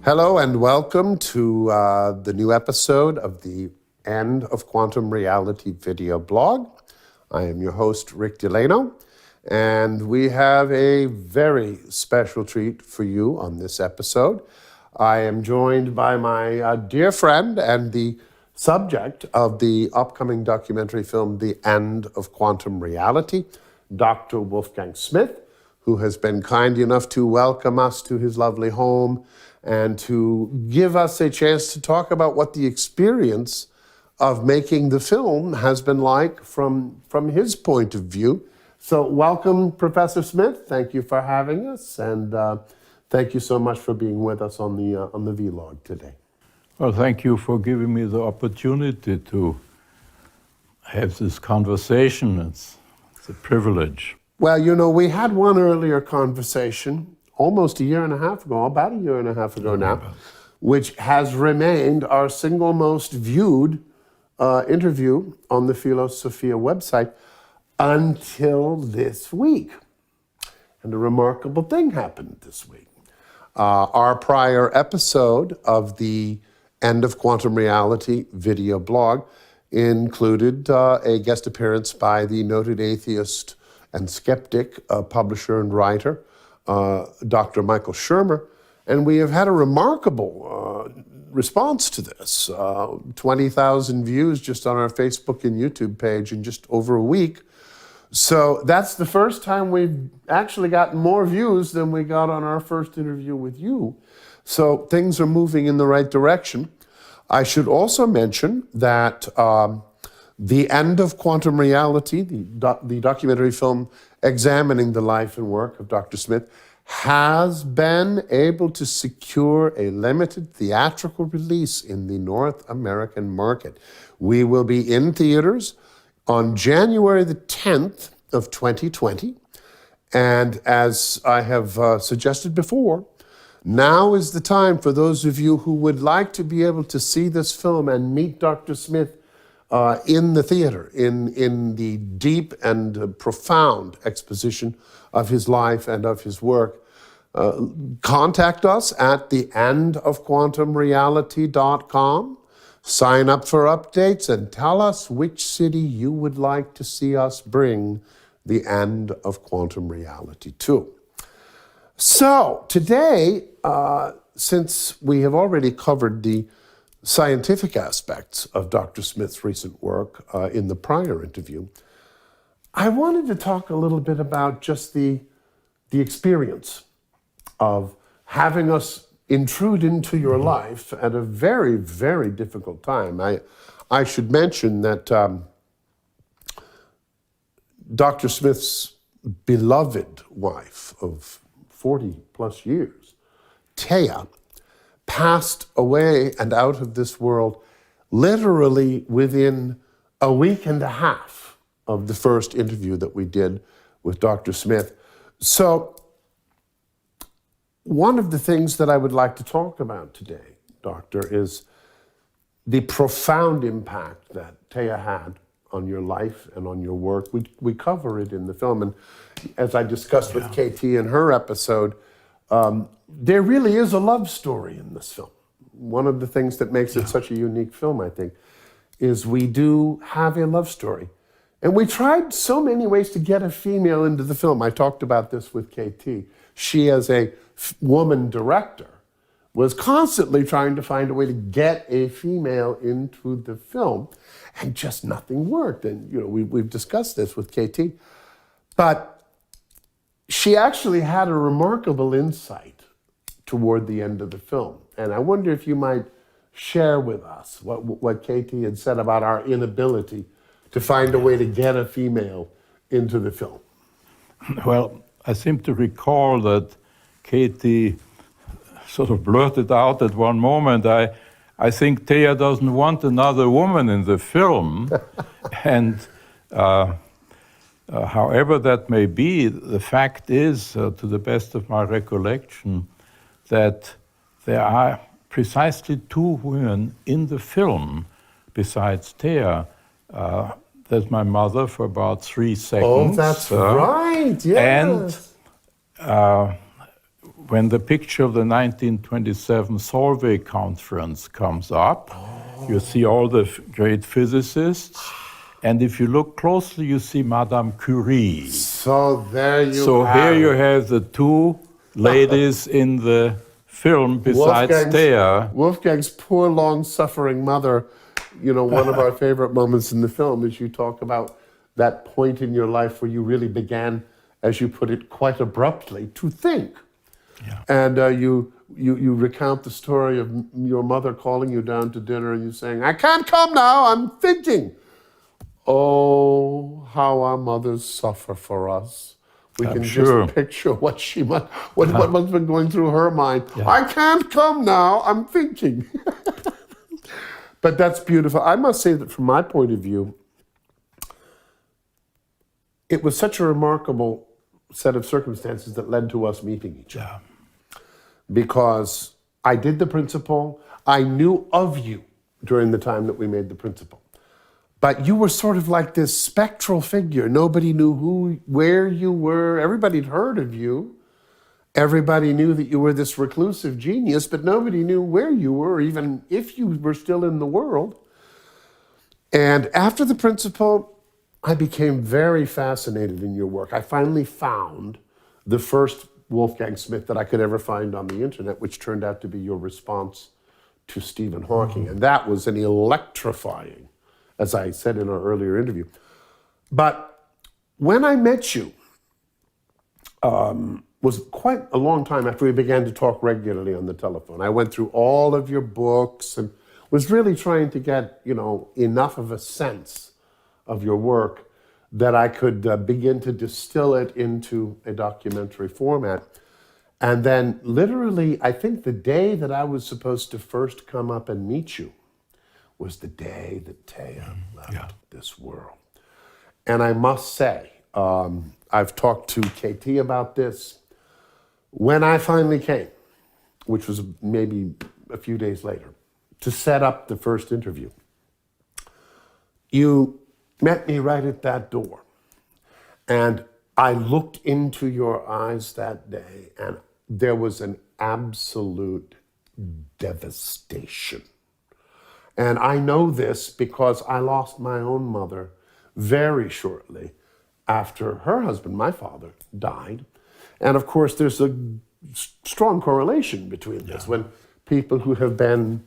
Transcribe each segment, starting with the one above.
Hello and welcome to the new episode of the End of Quantum Reality video blog. I am your host, Rick Delano, and we have a very special treat for you on this episode. I am joined by my dear friend and the subject of the upcoming documentary film, The End of Quantum Reality, Dr. Wolfgang Smith, who has been kind enough to welcome us to his lovely home and to give us a chance to talk about what the experience of making the film has been like from his point of view. So welcome, Professor Smith. Thank you for having us, and thank you so much for being with us on the vlog today. Well, thank you for giving me the opportunity to have this conversation. It's a privilege. Well, you know, we had one earlier conversation almost a year and a half ago, about a year and a half ago now, which has remained our single most viewed interview on the Philosophia website until this week. And a remarkable thing happened this week. Our prior episode of the End of Quantum Reality video blog included a guest appearance by the noted atheist and skeptic, publisher and writer, Dr. Michael Shermer, and we have had a remarkable response to this. 20,000 views just on our Facebook and YouTube page in just over a week. So that's the first time we've actually gotten more views than we got on our first interview with you. So things are moving in the right direction. I should also mention that The End of Quantum Reality, the documentary film examining the life and work of Dr. Smith, has been able to secure a limited theatrical release in the North American market. We will be in theaters on January the 10th of 2020. And as I have suggested before, now is the time for those of you who would like to be able to see this film and meet Dr. Smith in the theater, in the deep and profound exposition of his life and of his work. Contact us at theendofquantumreality.com. Sign up for updates and tell us which city you would like to see us bring the End of Quantum Reality to. So today, since we have already covered the scientific aspects of Dr. Smith's recent work in the prior interview, I wanted to talk a little bit about just the experience of having us intrude into your life at a very, very difficult time. I should mention that Dr. Smith's beloved wife of 40 plus years, Thea, passed away and out of this world literally within a week and a half of the first interview that we did with Dr. Smith. So one of the things that I would like to talk about today, Doctor, is the profound impact that Thea had on your life and on your work. We cover it in the film, and as I discussed with KT in her episode, there really is a love story in this film. One of the things that makes it such a unique film, I think, is we do have a love story. And we tried so many ways to get a female into the film. I talked about this with KT. She, as a woman director, was constantly trying to find a way to get a female into the film, and just nothing worked. And you know, we've discussed this with KT. But she actually had a remarkable insight toward the end of the film. And I wonder if you might share with us what KT had said about our inability to find a way to get a female into the film. Well, I seem to recall that Katie sort of blurted out at one moment, I think Thea doesn't want another woman in the film. And however that may be, the fact is, to the best of my recollection, that there are precisely two women in the film besides Thea. There's my mother for about 3 seconds. Oh, that's right, yes. And when the picture of the 1927 Solvay conference comes up, you see all the great physicists, and if you look closely, you see Madame Curie. So there you So have here you it. have the two ladies in the film besides Thea. Wolfgang's poor, long-suffering mother. You know, one of our favorite moments in the film is you talk about that point in your life where you really began, as you put it, quite abruptly, to think. Yeah. And you recount the story of your mother calling you down to dinner and you saying, "I can't come now, I'm thinking." Oh, how our mothers suffer for us. We I'm can sure. just picture what must have been going through her mind. Yeah. I can't come now, I'm thinking. But that's beautiful. I must say that from my point of view, it was such a remarkable set of circumstances that led to us meeting each other. Yeah. Because I did the principal, I knew of you during the time that we made the principal. But you were sort of like this spectral figure. Nobody knew where you were. Everybody'd heard of you. Everybody knew that you were this reclusive genius, but nobody knew where you were, even if you were still in the world. And after the principal, I became very fascinated in your work. I finally found the first Wolfgang Smith that I could ever find on the internet, which turned out to be your response to Stephen Hawking. And that was an electrifying, as I said in our earlier interview. But when I met you, was quite a long time after we began to talk regularly on the telephone. I went through all of your books and was really trying to get, enough of a sense of your work that I could begin to distill it into a documentary format. And then literally, I think the day that I was supposed to first come up and meet you was the day that Thea left this world. And I must say, I've talked to KT about this. When I finally came, which was maybe a few days later, to set up the first interview, you met me right at that door. And I looked into your eyes that day, and there was an absolute devastation. And I know this because I lost my own mother very shortly after her husband, my father, died. And of course, there's a strong correlation between this. When people who have been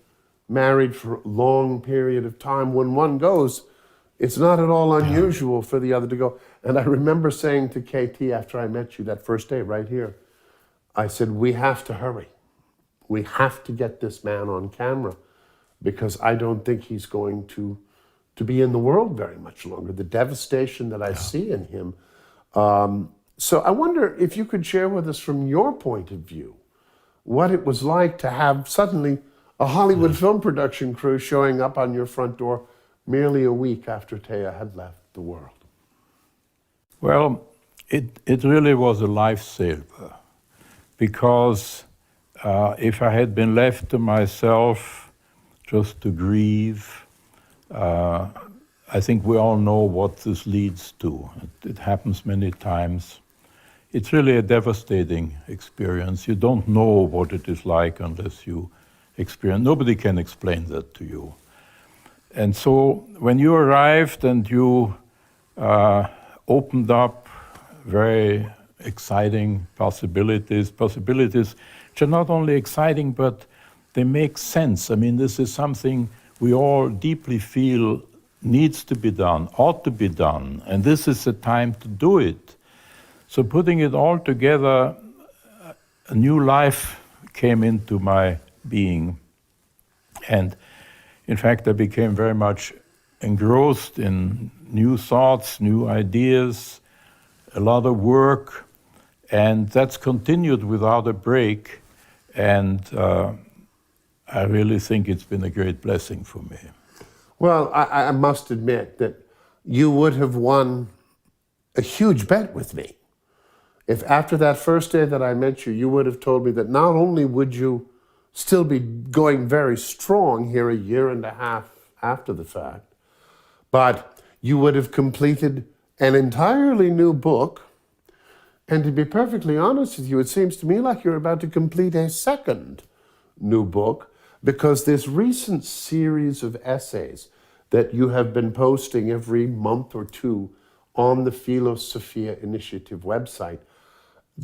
married for a long period of time, when one goes, it's not at all unusual for the other to go. And I remember saying to KT after I met you that first day right here, I said, we have to hurry. We have to get this man on camera because I don't think he's going to be in the world very much longer. The devastation that I see in him. So I wonder if you could share with us from your point of view what it was like to have suddenly a Hollywood film production crew showing up on your front door merely a week after Thea had left the world. Well, it really was a lifesaver because if I had been left to myself just to grieve, I think we all know what this leads to. It happens many times. It's really a devastating experience. You don't know what it is like unless you experience. Nobody can explain that to you. And so when you arrived and you opened up very exciting possibilities which are not only exciting, but they make sense. I mean, this is something we all deeply feel needs to be done, ought to be done, and this is the time to do it. So putting it all together, a new life came into my being. And in fact, I became very much engrossed in new thoughts, new ideas, a lot of work, and that's continued without a break. And I really think it's been a great blessing for me. Well, I must admit that you would have won a huge bet with me if after that first day that I met you, you would have told me that not only would you still be going very strong here a year and a half after the fact, but you would have completed an entirely new book And to be perfectly honest with you, it seems to me like you're about to complete a second new book, because this recent series of essays that you have been posting every month or two on the Philosophia Initiative website,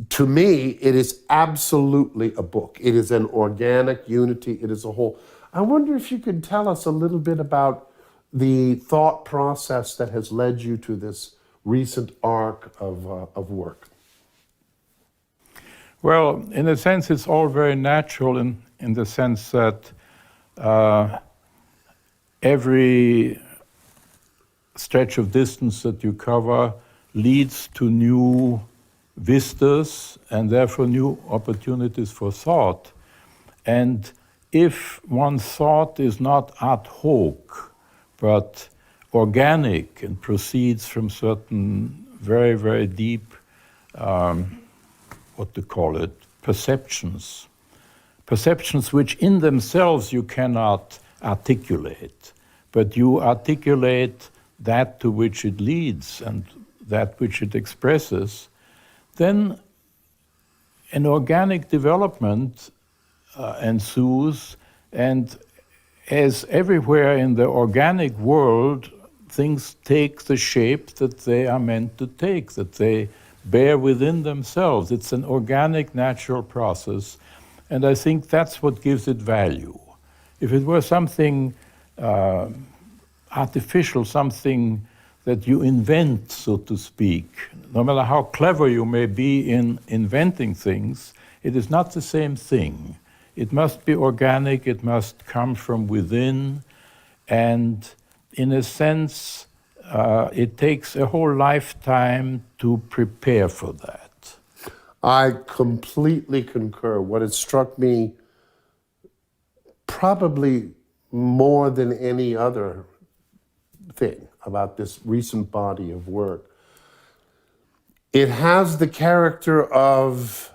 to me, it is absolutely a book. It is an organic unity. It is a whole. I wonder if you could tell us a little bit about the thought process that has led you to this recent arc of work. Well, in a sense, it's all very natural in the sense that every stretch of distance that you cover leads to new vistas and therefore new opportunities for thought. And if one's thought is not ad hoc, but organic and proceeds from certain very, very deep, what to call it, perceptions which in themselves you cannot articulate, but you articulate that to which it leads and that which it expresses, then an organic development ensues, and as everywhere in the organic world, things take the shape that they are meant to take, that they bear within themselves. It's an organic, natural process, and I think that's what gives it value. If it were something artificial, something that you invent, so to speak, no matter how clever you may be in inventing things, it is not the same thing. It must be organic, it must come from within, and in a sense, it takes a whole lifetime to prepare for that. I completely concur. What has struck me probably more than any other thing about this recent body of work, it has the character of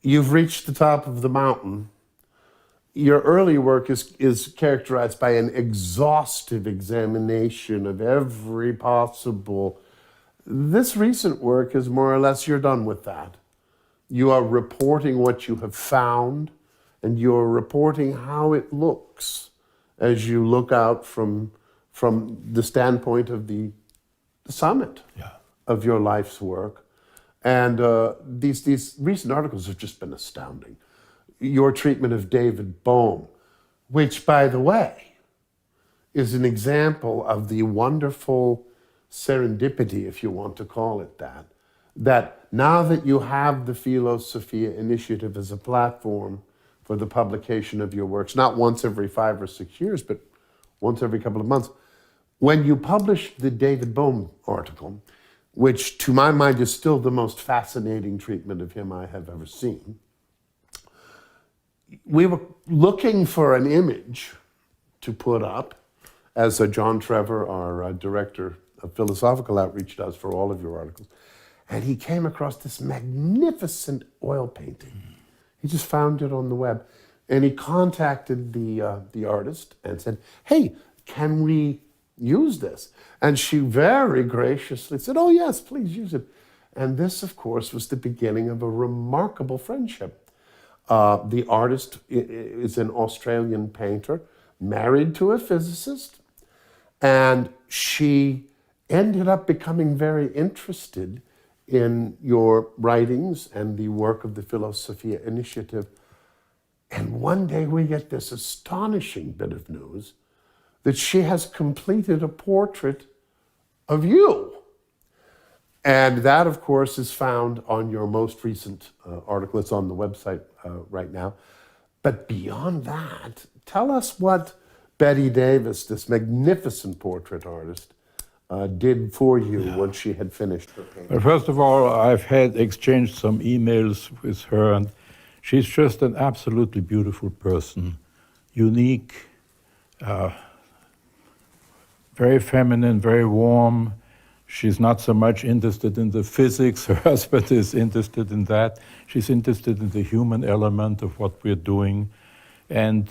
you've reached the top of the mountain. Your early work is characterized by an exhaustive examination of every possible. This recent work is more or less you're done with that. You are reporting what you have found, and you're reporting how it looks as you look out from the standpoint of the summit of your life's work. And these recent articles have just been astounding. Your treatment of David Bohm, which, by the way, is an example of the wonderful serendipity, if you want to call it that, that now that you have the Philosophia Initiative as a platform for the publication of your works, not once every 5 or 6 years, but once every couple of months, when you published the David Bohm article, which to my mind is still the most fascinating treatment of him I have ever seen, we were looking for an image to put up, as John Trevor, our director of philosophical outreach, does for all of your articles. And he came across this magnificent oil painting. He just found it on the web. And he contacted the artist and said, hey, can we use this? And she very graciously said, oh yes, please use it. And this, of course, was the beginning of a remarkable friendship. The artist is an Australian painter, married to a physicist, and she ended up becoming very interested in your writings and the work of the Philosophia Initiative. And one day we get this astonishing bit of news that she has completed a portrait of you. And that, of course, is found on your most recent article. It's on the website right now. But beyond that, tell us what Betty Davis, this magnificent portrait artist, did for you once she had finished her painting. Well, first of all, I've had exchanged some emails with her, and she's just an absolutely beautiful person, unique, very feminine, very warm. She's not so much interested in the physics. Her husband is interested in that. She's interested in the human element of what we're doing. And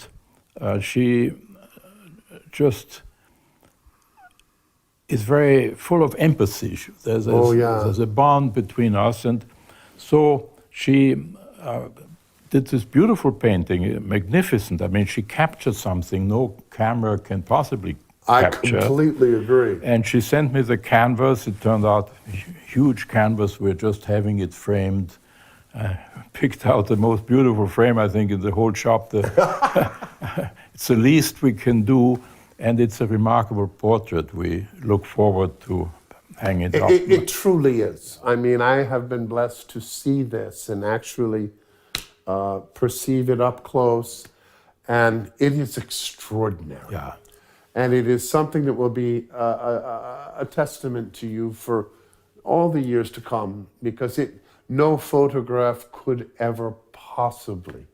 she just is very full of empathy. There's a bond between us, and so she did this beautiful painting, magnificent. I mean, she captured something no camera can possibly capture. I completely agree. And she sent me the canvas. It turned out a huge canvas. We're just having it framed. Picked out the most beautiful frame, I think, in the whole shop. It's the least we can do, and it's a remarkable portrait. We look forward to hanging it up. It truly is. I mean, I have been blessed to see this and actually perceive it up close, and it is extraordinary. Yeah. And it is something that will be a testament to you for all the years to come, because no photograph could ever possibly.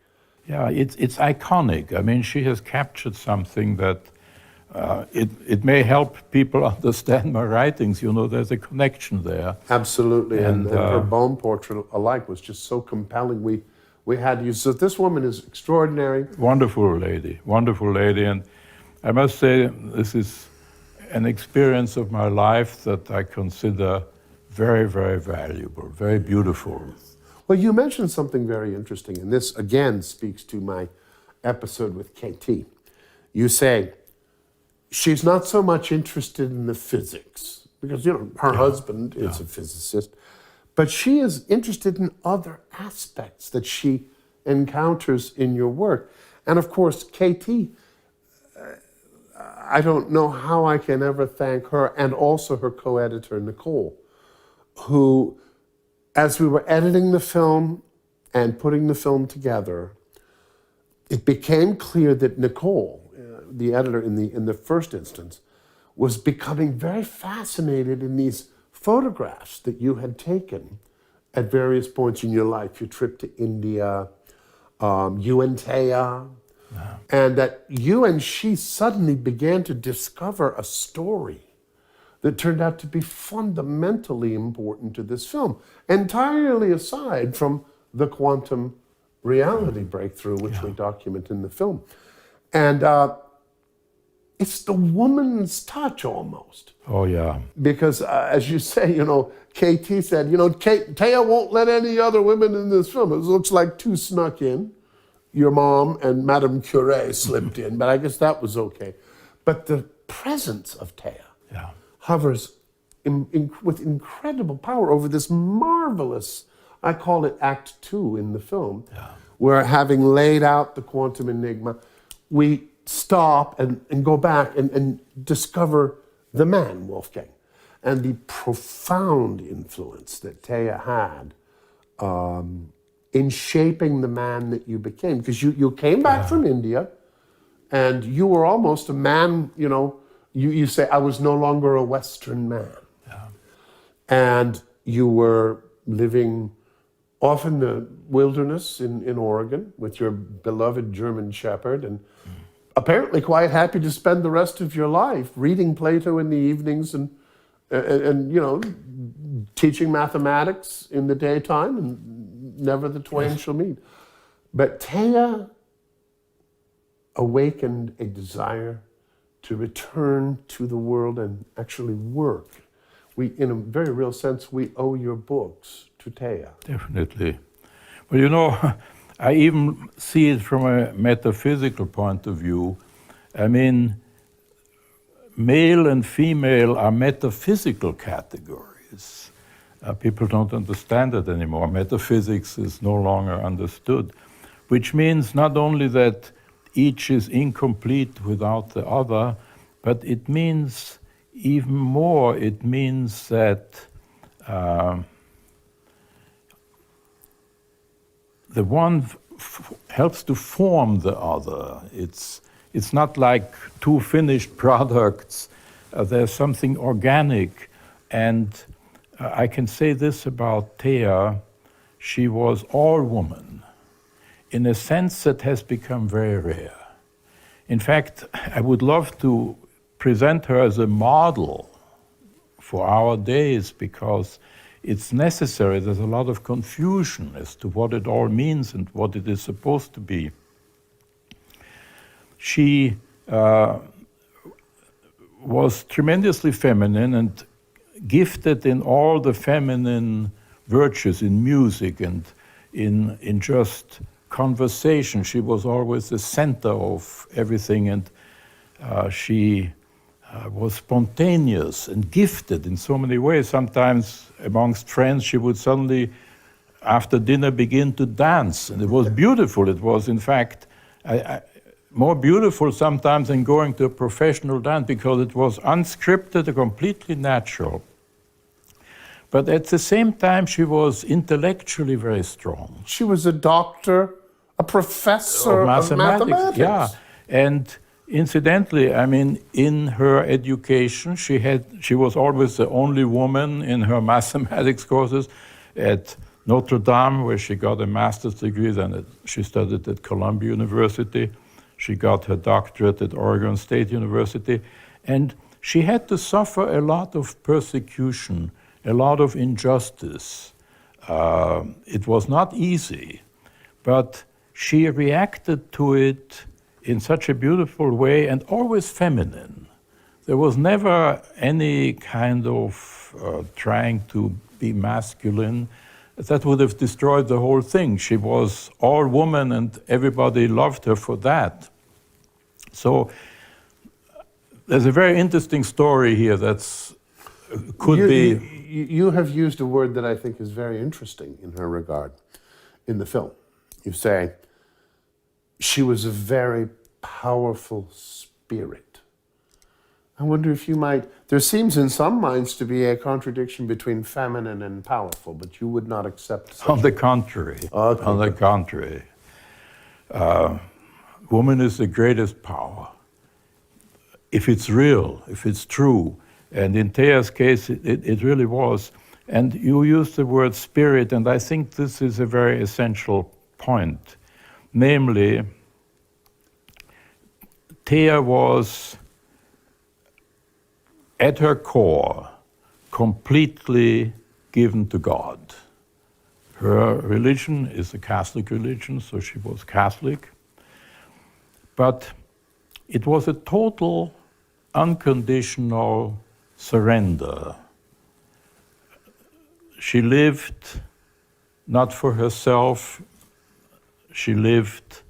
Yeah, it's iconic. I mean, she has captured something that it may help people understand my writings. You know, there's a connection there. Absolutely, and her bone portrait alike was just so compelling. We had you. So this woman is extraordinary. Wonderful lady, and I must say this is an experience of my life that I consider very, very valuable, very beautiful. Well, you mentioned something very interesting, and this again speaks to my episode with KT. You say she's not so much interested in the physics, because her husband is a physicist, but she is interested in other aspects that she encounters in your work. And of course, KT, I don't know how I can ever thank her, and also her co-editor, Nicole, who, as we were editing the film and putting the film together, it became clear that Nicole, the editor in the first instance, was becoming very fascinated in these photographs that you had taken at various points in your life, your trip to India, you and Taya, and that you and she suddenly began to discover a story that turned out to be fundamentally important to this film, entirely aside from the quantum reality breakthrough, which we document in the film. And it's the woman's touch almost. Oh, yeah. Because as you say, KT said, Taya won't let any other women in this film. It looks like two snuck in. Your mom and Madame Curie slipped in, but I guess that was okay. But the presence of Taya hovers with incredible power over this marvelous, I call it Act 2 in the film, where having laid out the quantum enigma, we stop and go back and discover the man, Wolfgang, and the profound influence that Taya had in shaping the man that you became. Because you came back from India, and you were almost a man, you say, I was no longer a Western man. And you were living off in the wilderness in Oregon with your beloved German Shepherd, and apparently quite happy to spend the rest of your life reading Plato in the evenings and teaching mathematics in the daytime, and never the twain shall meet. But Taya awakened a desire to return to the world and actually work. In a very real sense, we owe your books to Taya. Definitely. Well, I even see it from a metaphysical point of view. I mean, male and female are metaphysical categories. People don't understand it anymore. Metaphysics is no longer understood, which means not only that each is incomplete without the other, but it means even more, it means that the one helps to form the other. It's not like two finished products. There's something organic. And I can say this about Taya, she was all woman, in a sense that has become very rare. In fact, I would love to present her as a model for our days, because it's necessary. There's a lot of confusion as to what it all means and what it is supposed to be. She was tremendously feminine and gifted in all the feminine virtues in music and in just conversation. She was always the center of everything, and she was spontaneous and gifted in so many ways. Sometimes amongst friends she would suddenly, after dinner, begin to dance, and it was beautiful. It was, in fact, more beautiful sometimes than going to a professional dance, because it was unscripted, completely natural. But at the same time, she was intellectually very strong. She was a doctor, a professor of mathematics. Yeah, and incidentally, I mean, in her education, she was always the only woman in her mathematics courses at Notre Dame, where she got a master's degree. Then she studied at Columbia University. She got her doctorate at Oregon State University. And she had to suffer a lot of persecution, a lot of injustice. It was not easy, but she reacted to it in such a beautiful way and always feminine. There was never any kind of trying to be masculine. That would have destroyed the whole thing. She was all woman and everybody loved her for that. So there's a very interesting story here that's You have used a word that I think is very interesting in her regard in the film. You say, she was a very powerful spirit. I wonder if you might, there seems in some minds to be a contradiction between feminine and powerful, but you would not accept such. On the contrary, Okay. On the contrary. Woman is the greatest power. If it's real, if it's true, and in Thea's case, it really was. And you used the word spirit, and I think this is a very essential point. Namely, Thea was, at her core, completely given to God. Her religion is a Catholic religion, so she was Catholic. But it was a total, unconditional surrender. She lived not for herself, she lived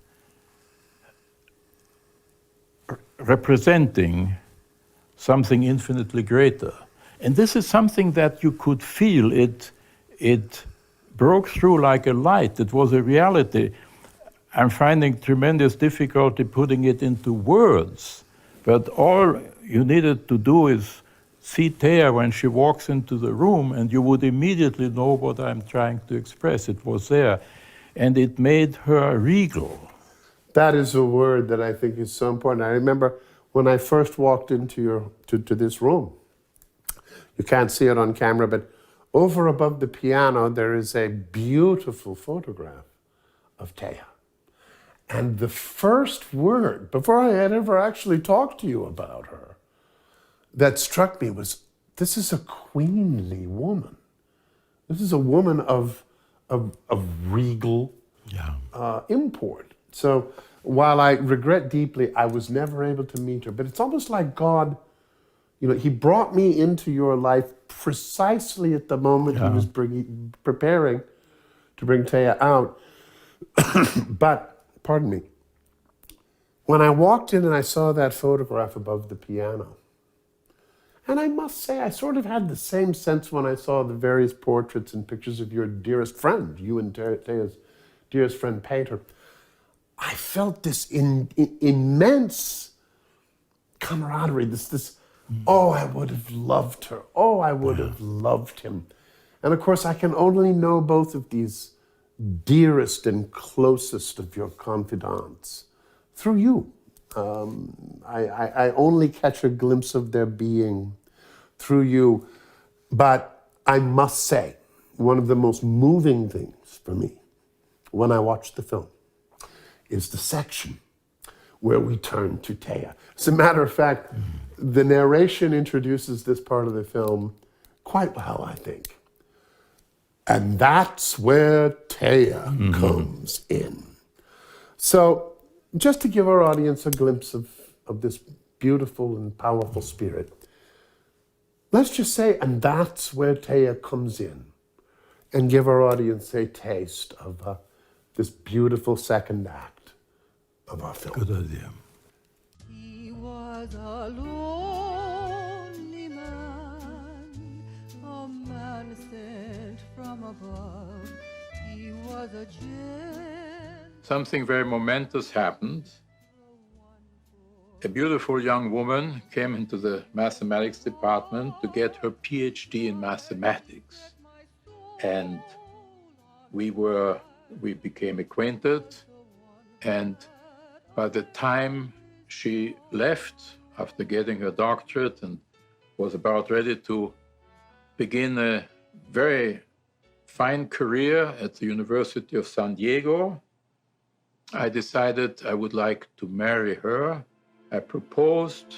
representing something infinitely greater. And this is something that you could feel. It broke through like a light. It was a reality. I'm finding tremendous difficulty putting it into words, but all you needed to do is see Thea when she walks into the room, and you would immediately know what I'm trying to express. It was there, and it made her regal. That is a word that I think is so important. I remember when I first walked into to this room. You can't see it on camera, but over above the piano, there is a beautiful photograph of Thea. And the first word, before I had ever actually talked to you about her, that struck me was, this is a queenly woman. This is a woman of regal import. So while I regret deeply, I was never able to meet her, but it's almost like God, he brought me into your life precisely at the moment he was preparing to bring Thea out. But, pardon me, when I walked in and I saw that photograph above the piano, and I must say, I sort of had the same sense when I saw the various portraits and pictures of your dearest friend, you and Thea's dearest friend, Peter. I felt this immense camaraderie, oh, I would have loved her. Oh, I would have loved him. And of course, I can only know both of these dearest and closest of your confidants through you. I only catch a glimpse of their being through you. But I must say, one of the most moving things for me when I watched the film is the section where we turn to Thea. As a matter of fact, the narration introduces this part of the film quite well, I think. And that's where Thea comes in. So just to give our audience a glimpse of this beautiful and powerful spirit. Let's just say, and that's where Thea comes in, and give our audience a taste of this beautiful second act of our film. Good idea. He was a lonely man sent from above. He was a Something very momentous happened. A beautiful young woman came into the mathematics department to get her PhD in mathematics. And we became acquainted. And by the time she left after getting her doctorate and was about ready to begin a very fine career at the University of San Diego, I decided I would like to marry her. I proposed,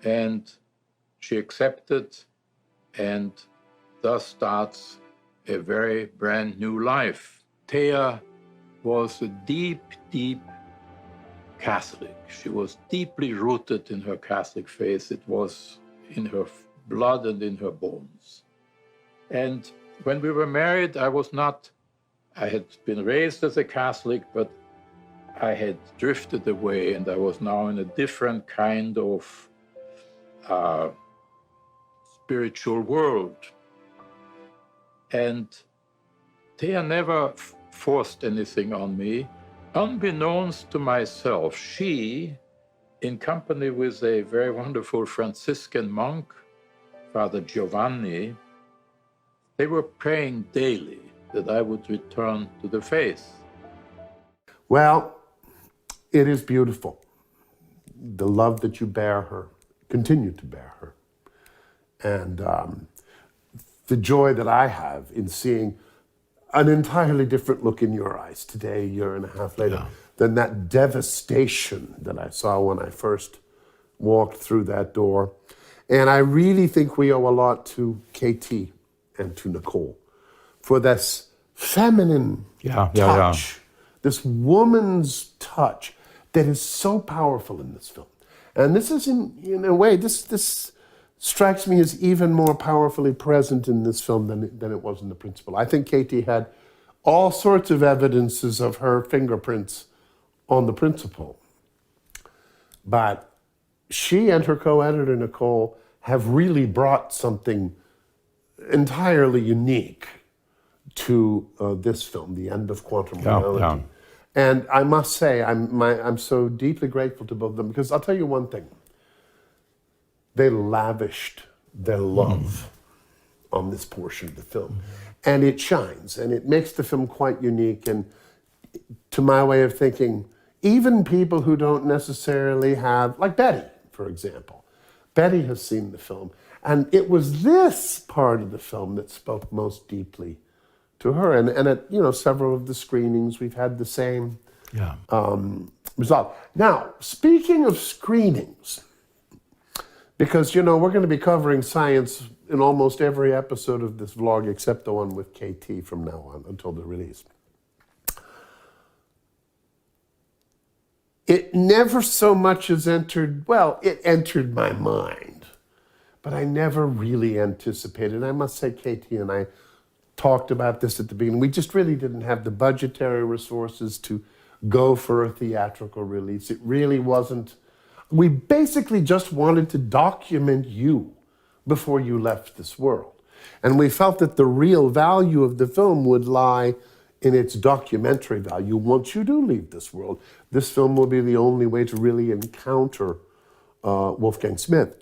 and she accepted, and thus starts a very brand new life. Thea was a deep, deep Catholic. She was deeply rooted in her Catholic faith. It was in her blood and in her bones. And when we were married, I had been raised as a Catholic, but I had drifted away, and I was now in a different kind of spiritual world. And Thea never forced anything on me. Unbeknownst to myself, she, in company with a very wonderful Franciscan monk, Father Giovanni, they were praying daily that I would return to the faith. Well, it is beautiful. The love that you bear her, continue to bear her. And the joy that I have in seeing an entirely different look in your eyes today, a year and a half later, than that devastation that I saw when I first walked through that door. And I really think we owe a lot to KT and to Nicole for this feminine touch, this woman's touch that is so powerful in this film. And this is, in a way, this strikes me as even more powerfully present in this film than it was in The Principal. I think Katie had all sorts of evidences of her fingerprints on The Principal. But she and her co-editor, Nicole, have really brought something entirely unique to this film, The End of Quantum Reality. And I must say, I'm so deeply grateful to both of them, because I'll tell you one thing. They lavished their love on this portion of the film. And it shines, and it makes the film quite unique. And to my way of thinking, even people who don't necessarily have, like Betty, for example. Betty has seen the film, and it was this part of the film that spoke most deeply to her. And at several of the screenings, we've had the same result. Now, speaking of screenings, because, we're going to be covering science in almost every episode of this vlog except the one with KT from now on until the release. It never so much as entered, it entered my mind, but I never really anticipated. I must say, KT and I talked about this at the beginning. We just really didn't have the budgetary resources to go for a theatrical release. It really wasn't. We basically just wanted to document you before you left this world. And we felt that the real value of the film would lie in its documentary value. Once you do leave this world, this film will be the only way to really encounter Wolfgang Smith.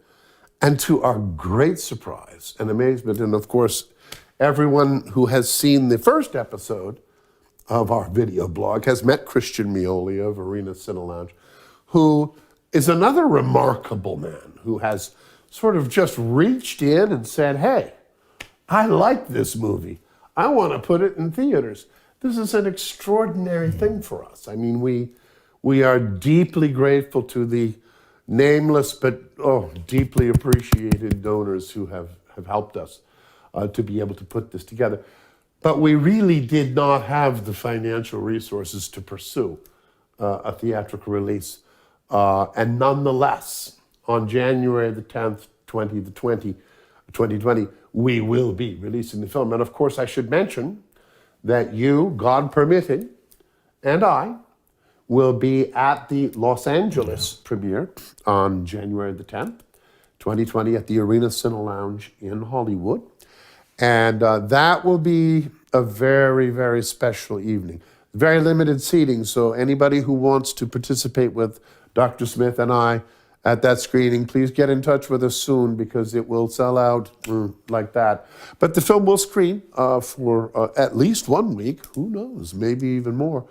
And to our great surprise and amazement, and of course, everyone who has seen the first episode of our video blog has met Christian Mioli of Arena Cine Lounge, who is another remarkable man who has sort of just reached in and said, hey, I like this movie. I want to put it in theaters. This is an extraordinary thing for us. I mean, we are deeply grateful to the nameless but deeply appreciated donors who have helped us to be able to put this together. But we really did not have the financial resources to pursue a theatrical release. And nonetheless, on January the 10th, 2020, we will be releasing the film. And of course, I should mention that you, God permitting, and I will be at the Los Angeles premiere on January the 10th, 2020 at the Arena Cine Lounge in Hollywood. And that will be a very, very special evening. Very limited seating, so anybody who wants to participate with Dr. Smith and I at that screening, please get in touch with us soon because it will sell out like that. But the film will screen for at least 1 week, who knows, maybe even more.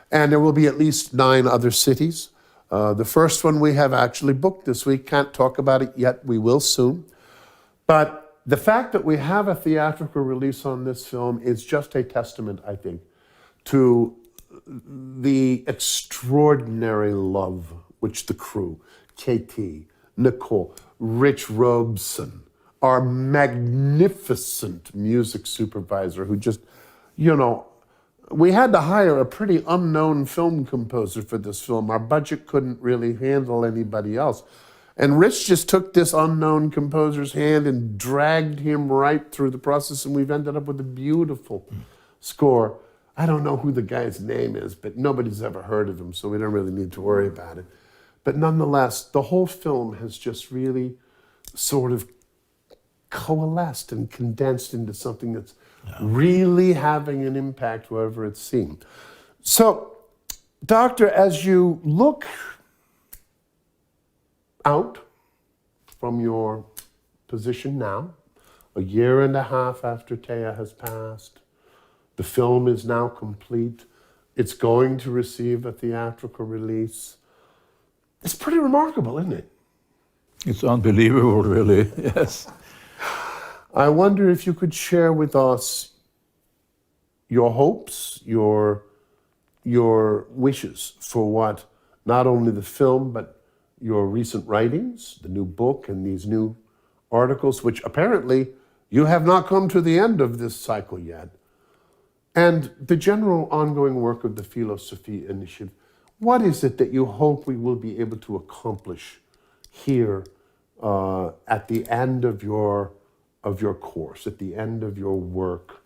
And there will be at least 9 other cities. The first one we have actually booked this week. Can't talk about it yet, we will soon. But the fact that we have a theatrical release on this film is just a testament, I think, to the extraordinary love which the crew, KT, Nicole, Rich Robeson, our magnificent music supervisor who just, we had to hire a pretty unknown film composer for this film. Our budget couldn't really handle anybody else. And Rich just took this unknown composer's hand and dragged him right through the process, and we've ended up with a beautiful score. I don't know who the guy's name is, but nobody's ever heard of him, so we don't really need to worry about it. But nonetheless, the whole film has just really sort of coalesced and condensed into something that's really having an impact wherever it's seen. So, Doctor, as you look out from your position now, a year and a half after Taya has passed, the film is now complete. It's going to receive a theatrical release. It's pretty remarkable, isn't it? It's unbelievable, really, yes. I wonder if you could share with us your hopes, your wishes for what not only the film, but your recent writings, the new book and these new articles, which apparently you have not come to the end of this cycle yet, and the general ongoing work of the Philosophy Initiative. What is it that you hope we will be able to accomplish here at the end of your course, at the end of your work?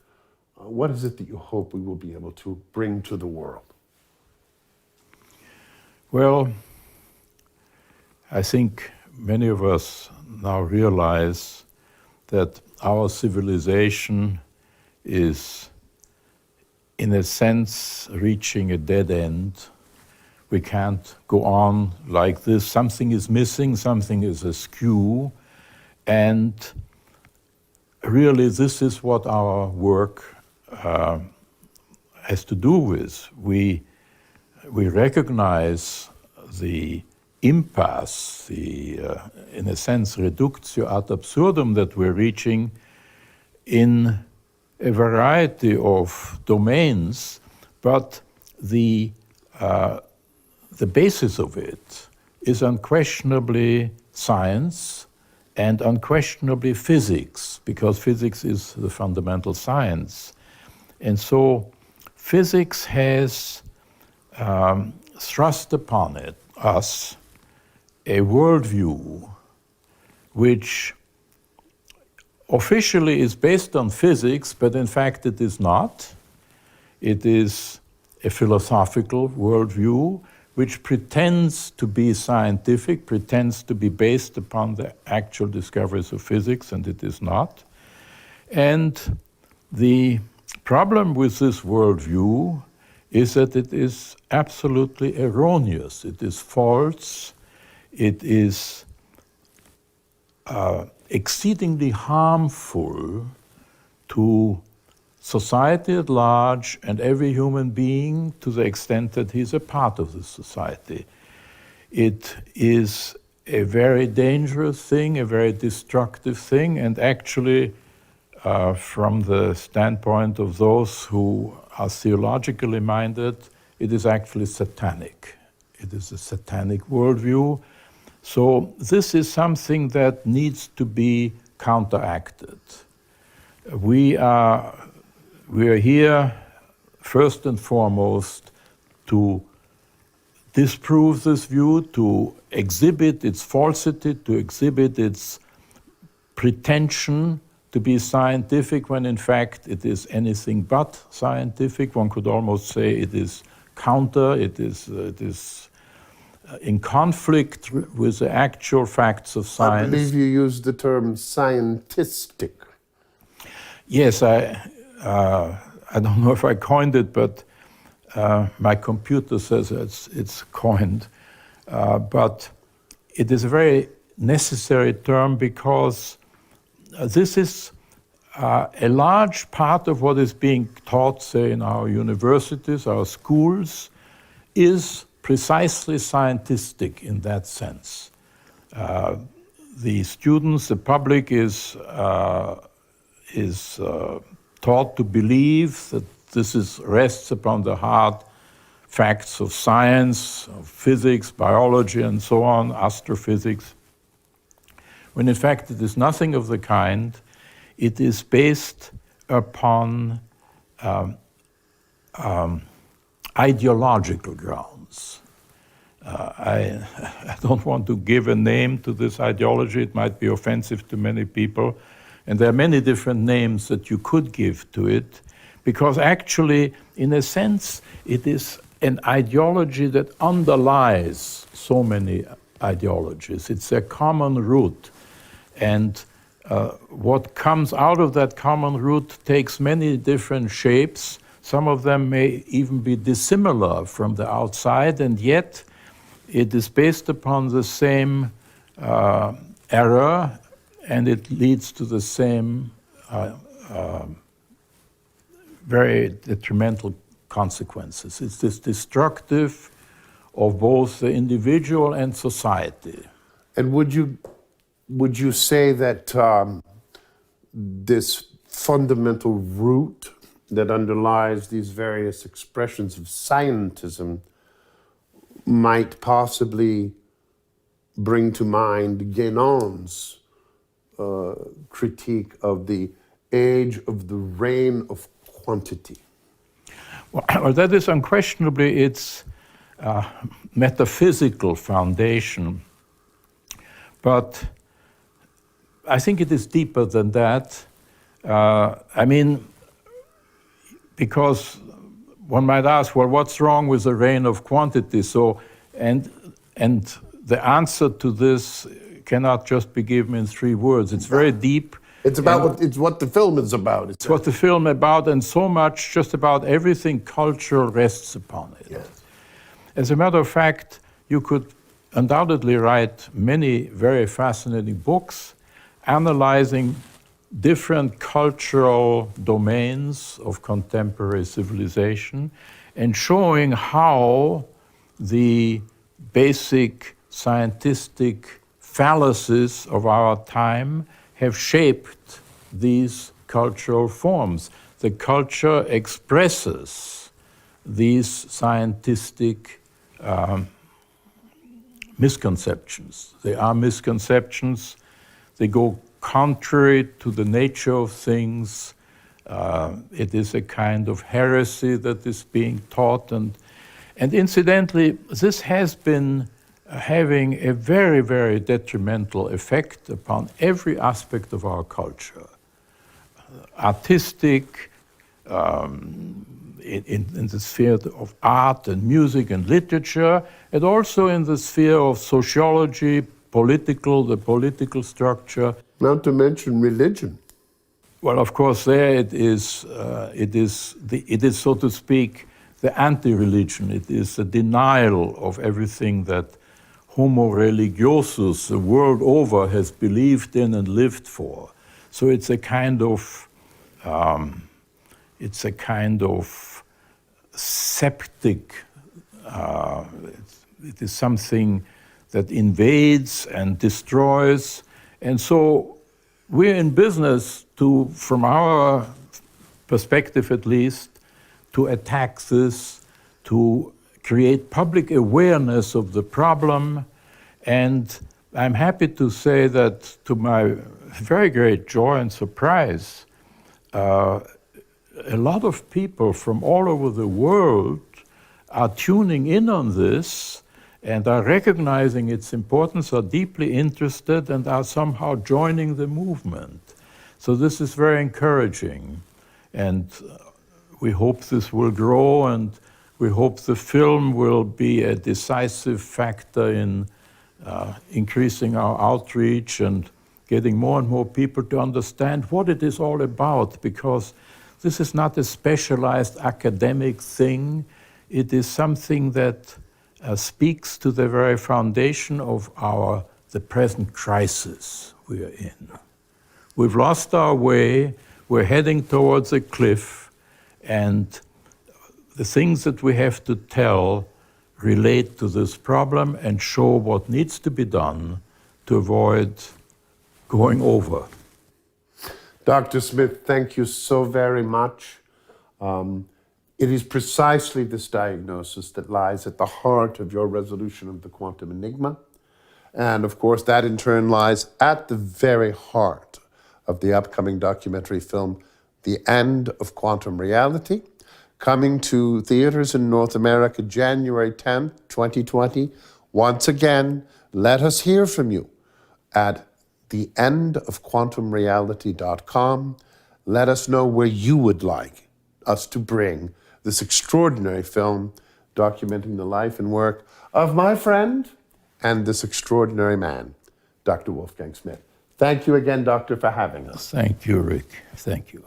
What is it that you hope we will be able to bring to the world? Well, I think many of us now realize that our civilization is, in a sense, reaching a dead end. We can't go on like this. Something is missing, something is askew, and really this is what our work has to do with. We recognize the impasse, in a sense, reductio ad absurdum that we're reaching in a variety of domains, but the basis of it is unquestionably science and unquestionably physics, because physics is the fundamental science. And so physics has thrust upon us a worldview which officially is based on physics, but in fact it is not. It is a philosophical worldview which pretends to be scientific, pretends to be based upon the actual discoveries of physics, and it is not. And the problem with this worldview is that it is absolutely erroneous. It is false. It is exceedingly harmful to society at large and every human being to the extent that he's a part of this society. It is a very dangerous thing, a very destructive thing, and actually from the standpoint of those who are theologically minded, it is actually satanic. It is a satanic worldview. So this is something that needs to be counteracted. We are here first and foremost to disprove this view, to exhibit its falsity, to exhibit its pretension to be scientific when in fact it is anything but scientific. One could almost say it is counter, it is in conflict with the actual facts of science. I believe you used the term scientistic. Yes, I don't know if I coined it, but my computer says it's coined. But it is a very necessary term because this is a large part of what is being taught, say, in our universities, our schools, is precisely scientistic in that sense. The students, the public is taught to believe that this rests upon the hard facts of science, of physics, biology, and so on, astrophysics, when in fact it is nothing of the kind. It is based upon ideological grounds. I don't want to give a name to this ideology. It might be offensive to many people. And there are many different names that you could give to it, because actually, in a sense, it is an ideology that underlies so many ideologies. It's a common root. And what comes out of that common root takes many different shapes. Some of them may even be dissimilar from the outside, and yet it is based upon the same error, and it leads to the same very detrimental consequences. It's this destructive of both the individual and society. And would you say that this fundamental root that underlies these various expressions of scientism might possibly bring to mind Guénon's critique of the age of the reign of quantity? Well, that is unquestionably its metaphysical foundation. But I think it is deeper than that. Because one might ask, well, what's wrong with the reign of quantity? So, and the answer to this cannot just be given in 3 words. It's very deep. It's about it's what the film is about. It's what the film about, and so much, just about everything cultural rests upon it. Yes. As a matter of fact, you could undoubtedly write many very fascinating books analyzing different cultural domains of contemporary civilization and showing how the basic scientific fallacies of our time have shaped these cultural forms. The culture expresses these scientific misconceptions. They are misconceptions. They go contrary to the nature of things. It is a kind of heresy that is being taught. And incidentally, this has been having a very, very detrimental effect upon every aspect of our culture. Artistic, in the sphere of art and music and literature, and also in the sphere of sociology, the political structure. Not to mention religion. Well, of course, there it is, so to speak, the anti-religion. It is a denial of everything that homo religiosus, the world over, has believed in and lived for. So it's a kind of septic. It is something that invades and destroys. And so we're in business to, from our perspective at least, to attack this, to create public awareness of the problem. And I'm happy to say that, to my very great joy and surprise, a lot of people from all over the world are tuning in on this and are recognizing its importance, are deeply interested, and are somehow joining the movement. So this is very encouraging, and we hope this will grow, and we hope the film will be a decisive factor in increasing our outreach and getting more and more people to understand what it is all about, because this is not a specialized academic thing. It is something that speaks to the very foundation of the present crisis we are in. We've lost our way, we're heading towards a cliff, and the things that we have to tell relate to this problem and show what needs to be done to avoid going over. Dr. Smith, thank you so very much. It is precisely this diagnosis that lies at the heart of your resolution of the quantum enigma. And of course, that in turn lies at the very heart of the upcoming documentary film, The End of Quantum Reality, coming to theaters in North America January 10th, 2020. Once again, let us hear from you at theendofquantumreality.com. Let us know where you would like us to bring this extraordinary film documenting the life and work of my friend and this extraordinary man, Dr. Wolfgang Smith. Thank you again, Doctor, for having us. Thank you, Rick. Thank you.